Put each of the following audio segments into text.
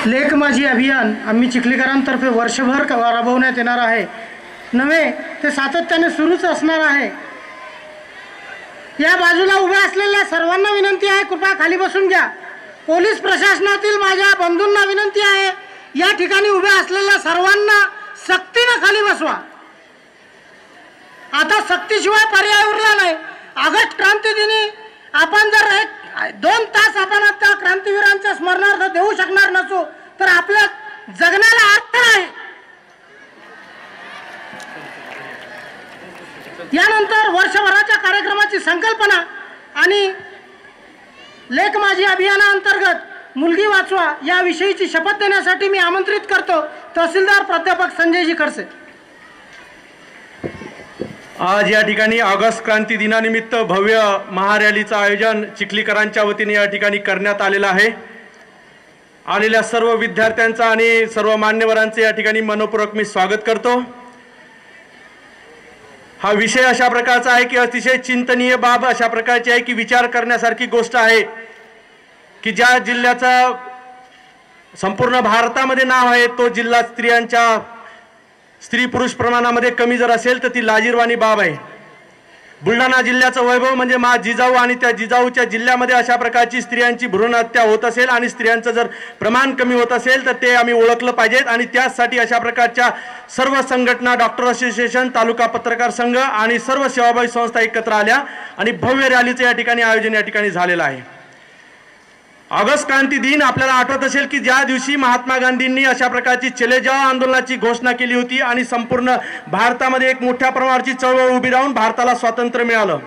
लेक माझी अभियान आम्ही चिखलीकरांतर्फे वर्षभर राबवण्यात येणार आहे नव्हे ते सातत्याने सुरूच असणार आहे। या बाजूला उभे असलेल्या सर्वांना विनंती आहे, कृपया खाली बसून घ्या। पोलीस प्रशासनातील माझ्या बंधूंना विनंती आहे, या ठिकाणी उभे असलेल्या सर्वांना सक्तीने खाली बसवा। आता सक्तीशिवाय पर्याय उरला नाही। ऑगस्ट क्रांती दिनी आपण जर 1-2 तास आपण आता क्रांतीवीरांच्या स्मरणार्थ देऊ शकणार नसू तर आपल्या जगण्याला अर्थ नाही। यानंतर वर्षभराच्या कार्यक्रमाची संकल्पना आणि लेक माझी अभियानाअंतर्गत मुलगी वाचवा या विषयीची शपथ देण्यासाठी मी आमंत्रित करतो तहसीलदार प्राध्यापक संजयजी खडसे। आज या ठिकाणी ऑगस्ट क्रांती दिनानिमित्त भव्य महारॅलीचं आयोजन चिखलीकरांच्या वतीने या ठिकाणी करण्यात आलेलं आहे। आलेल्या सर्व विद्यार्थ्यांचा आणि सर्व मान्यवरांचे या ठिकाणी मनपूर्वक मी स्वागत करतो। हा विषय अशा प्रकारचा आहे की अतिशय चिंतनीय बाब अशा प्रकारची आहे की विचार करण्यासारखी गोष्ट आहे की ज्या जिल्ह्याचा संपूर्ण भारतामध्ये नाव आहे तो जिल्हा स्त्री पुरुष प्रमाणामध्ये कमी जर असेल तर ती लाजिरवाणी बाब आहे। बुलढाणा जिल्ह्याचं वैभव म्हणजे मा जिजाऊ आणि त्या जिजाऊच्या जिल्ह्यामध्ये अशा प्रकारची स्त्रियांची भ्रूण हत्या होत असेल आणि स्त्रियांचं जर प्रमाण कमी होत असेल तर ते आम्ही ओळखलं पाहिजेत आणि त्यासाठी अशा प्रकारच्या सर्व संघटना डॉक्टर असोसिएशन तालुका पत्रकार संघ आणि सर्व सेवाभावी संस्था एकत्र आल्या आणि भव्य रॅलीचं या ठिकाणी आयोजन या ठिकाणी झालेलं आहे। ऑगस्ट क्रांती दिन आपल्याला आठवत असेल की ज्या दिवशी महात्मा गांधींनी अशा प्रकारची चले जाओ आंदोलनाची घोषणा केली होती आणि संपूर्ण भारतामध्ये एक मोठ्या प्रमाणाची चळवळ उभी राहून भारताला स्वातंत्र्य मिळालं।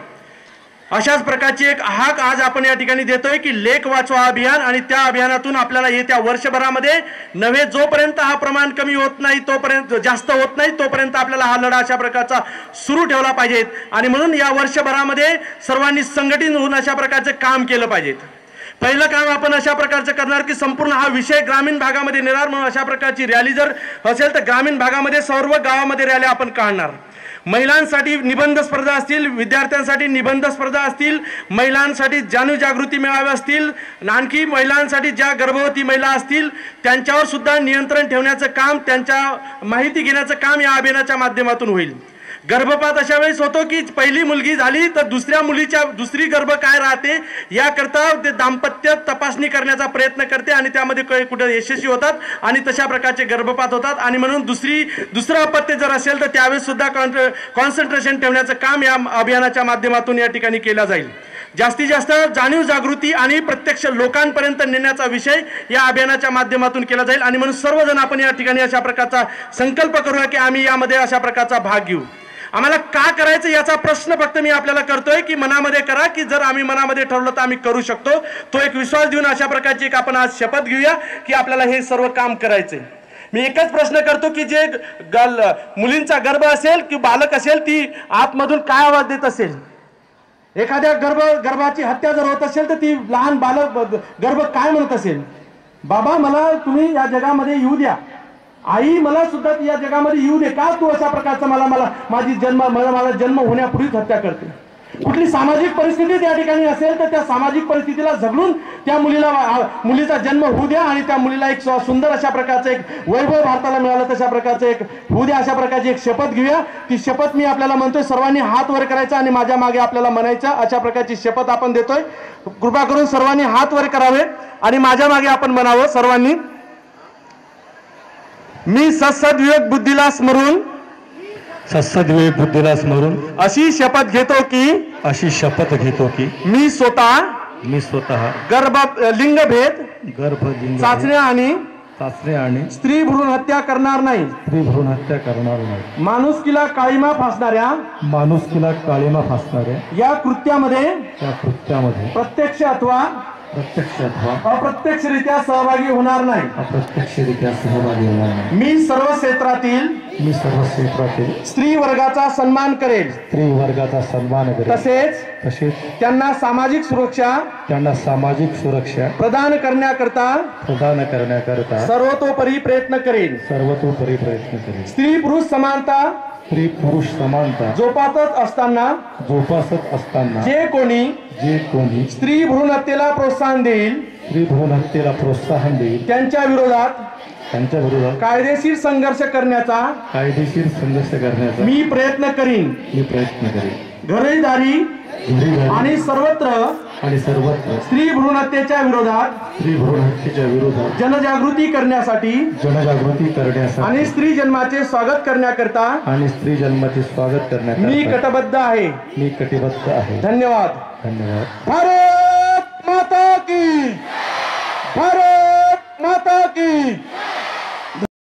अशाच प्रकारची एक हाक आज आपण या ठिकाणी देतोय की लेक वाचवा अभियान आणि त्या अभियानातून आपल्याला येत्या वर्षभरामध्ये नव्हे जोपर्यंत हा प्रमाण कमी होत नाही तोपर्यंत जास्त होत नाही तोपर्यंत आपल्याला हा लढा अशा प्रकारचा सुरू ठेवला पाहिजे आणि म्हणून या वर्षभरामध्ये सर्वांनी संघटित होऊन अशा प्रकारचे काम केलं पाहिजे। पहिलं काम आपण अशा प्रकारचं करणार की संपूर्ण हा विषय ग्रामीण भागामध्ये नेणार म्हणून अशा प्रकारची रॅली जर असेल तर ग्रामीण भागामध्ये सर्व गावामध्ये रॅली आपण काढणार। महिलांसाठी निबंध स्पर्धा असतील, विद्यार्थ्यांसाठी निबंध स्पर्धा असतील, महिलांसाठी जाणीवजागृती मेळावे असतील, आणखी महिलांसाठी ज्या गर्भवती महिला असतील त्यांच्यावर सुद्धा नियंत्रण ठेवण्याचं काम, त्यांच्या माहिती घेण्याचं काम या अभियानाच्या माध्यमातून होईल। गर्भपात अशा वेळेस होतो की पहिली मुलगी झाली तर दुसऱ्या मुलीच्या दुसरी गर्भ काय राहते याकरता ते दाम्पत्य तपासणी करण्याचा प्रयत्न करते आणि त्यामध्ये कुठे यशस्वी होतात आणि तशा प्रकारचे गर्भपात होतात आणि म्हणून दुसरं अपत्य जर असेल तर त्यावेळेस सुद्धा कॉन्सन्ट्रेशन ठेवण्याचं काम या अभियानाच्या माध्यमातून या ठिकाणी केलं जाईल। जास्तीत जास्त जाणीव जागृती आणि प्रत्यक्ष लोकांपर्यंत नेण्याचा विषय या अभियानाच्या माध्यमातून केला जाईल आणि म्हणून सर्वजण आपण या ठिकाणी अशा प्रकारचा संकल्प करूया की आम्ही यामध्ये अशा प्रकारचा भाग घेऊ। आम्हाला का करायचं याचा प्रश्न फक्त मी आपल्याला करतोय की मनामध्ये करा की जर आम्ही मनामध्ये ठरवलं तर आम्ही करू शकतो। तो एक विश्वास देऊन अशा प्रकारची एक आपण आज शपथ घेऊया की आपल्याला हे सर्व काम करायचंय। मी एकच प्रश्न करतो की जे मुलींचा गर्भ असेल की बालक असेल ती आतमधून काय आवाज देत असेल? एखाद्या गर्भाची हत्या जर होत असेल तर ती लहान बालक गर्भ काय म्हणत असेल? बाबा मला तुम्ही या जगामध्ये येऊ द्या, आई मला सुद्धा या जगामध्ये येऊ दे, का तू अशा प्रकारचा मला जन्म होण्यापूर्वीच हत्या करते? कुठली सामाजिक परिस्थिती त्या ठिकाणी असेल तर त्या सामाजिक परिस्थितीला झगडून त्या मुलीचा जन्म होऊ द्या आणि त्या मुलीला एक सुंदर अशा प्रकारचं एक वैभव भारताला मिळालं तशा प्रकारचं एक होऊ द्या, अशा प्रकारची एक शपथ घेऊया। ती शपथ मी आपल्याला म्हणतोय, सर्वांनी हात वर करायचा आणि माझ्या मागे आपल्याला म्हणायचं, अशा प्रकारची शपथ आपण देतोय। कृपा करून सर्वांनी हात वर करावे आणि माझ्या मागे आपण म्हणावं सर्वांनी, मी सद्विवेक बुद्धीला स्मरून अशी शपथ घेतो की मी स्वतः लिंगभेद चाचण्या आणि स्त्री भ्रूण हत्या करणार नाही। माणुसकीला काळीमा फासणाऱ्या या कृत्यामध्ये प्रत्यक्ष अथवा अप्रत्यक्षरित्या सहभागी होणार नाही। मी सर्व क्षेत्रातील स्त्री वर्गाचा सन्मान करेल तसेच त्यांना सामाजिक सुरक्षा प्रदान करण्याकरता सर्वतोपरी प्रयत्न करेल। स्त्री पुरुष समानता स्त्री पुरुष समानता जोपासत असताना जोपासत असताना जे कोणी जे कोणी स्त्री भ्रूण हत्येला प्रोत्साहन देईल स्त्री भ्रूण हत्येला प्रोत्साहन देईल त्यांच्या विरोधात त्यांच्या विरोधात कायदेशीर संघर्ष करण्याचा कायदेशीर संघर्ष करण्याचा मी प्रयत्न करीन. मी प्रयत्न करेन. घरोदारी घरी आणि सर्वत्र आणि सर्वत्र स्त्री भ्रूण हत्येच्या विरोधात स्त्री भ्रूण हत्येच्या विरोधात जनजागृती करण्यासाठी जनजागृती करण्यासाठी आणि स्त्री जन्माचे स्वागत करण्याकरता आणि स्त्री जन्माचे स्वागत करण्यासाठी मी कटिबद्ध आहे. मी कटिबद्ध आहे. धन्यवाद. धन्यवाद. भारत माता की भारत माता की